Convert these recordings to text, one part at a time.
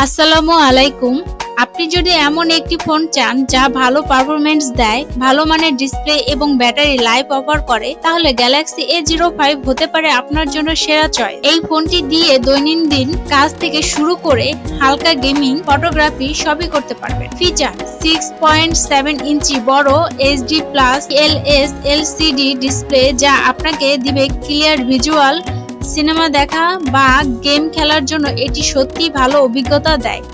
আসসালামু আলাইকুম। আপনি যদি এমন একটি ফোন চান যা ভালো পারফরম্যান্স দেয়, ভালো মানের ডিসপ্লে এবং ব্যাটারি লাইফ অফার করে, তাহলে গ্যালাক্সি A05 হতে পারে আপনার জন্য সেরা চয়েস। এই ফোনটি দিয়ে দৈনন্দিন কাজ থেকে শুরু করে হালকা গেমিং, ফটোগ্রাফি সবই করতে পারবেন। ফিচার: 6.7 ইঞ্চি বড় HD+ LS LCD ডিসপ্লে, যা আপনাকে দিবে ক্লিয়ার ভিজুয়াল। সিনেমা দেখা বা গেম খেলার জন্য এটি সত্যিই ভালো অভিজ্ঞতা দেয়।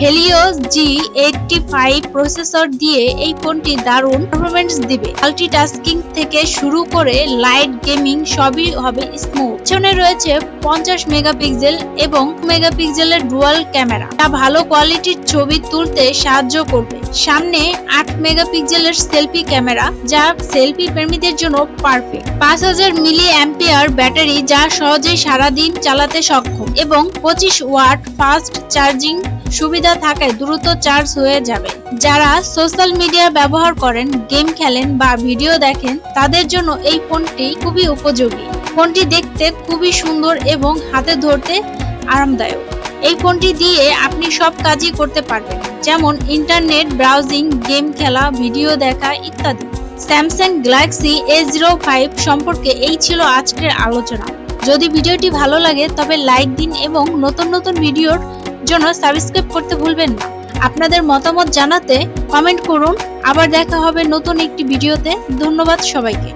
হেলিওস G85 প্রসেসর দিয়ে এই ফোনটি দারুণ পারফরম্যান্স দিবে। মাল্টিটাস্কিং থেকে শুরু করে লাইট গেমিং সবই হবে স্মুথ। পিছনে রয়েছে 50 মেগাপিক্সেল এবং মেগাপিক্সেলের ডুয়াল ক্যামেরা, যা ভালো কোয়ালিটির ছবি তুলতে সাহায্য করবে। সামনে 8 মেগাপিক্সেলের সেলফি ক্যামেরা, যা সেলফি প্রেমীদের জন্য পারফেক্ট। 5000 মিলি অ্যাম্পিয়ার ব্যাটারি, যা সহজেই সারাদিন চালাতে সক্ষম, এবং 25 ওয়াট ফাস্ট চার্জিং সুবিধা থাকায় দ্রুত চার্জ হয়ে যাবে। যারা সোশ্যাল মিডিয়া ব্যবহার করেন, গেম খেলেন বা ভিডিও দেখেন, তাদের জন্য এই ফোনটি খুবই উপযোগী। ফোনটি দেখতে খুবই সুন্দর এবং হাতে ধরতে আরামদায়ক। এই ফোনটি দিয়ে আপনি সব কাজই করতে পারবেন, যেমন ইন্টারনেট ব্রাউজিং, গেম খেলা, ভিডিও দেখা ইত্যাদি। স্যামসাং গ্যালাক্সি A05 সম্পর্কে এই ছিল আজকের আলোচনা। যদি ভিডিওটি ভালো লাগে তবে লাইক দিন এবং নতুন নতুন ভিডিওর জন্য সাবস্ক্রাইব করতে ভুলবেন না। আপনাদের মতামত জানাতে কমেন্ট করুন। আবার দেখা হবে নতুন একটি ভিডিওতে। ধন্যবাদ সবাইকে।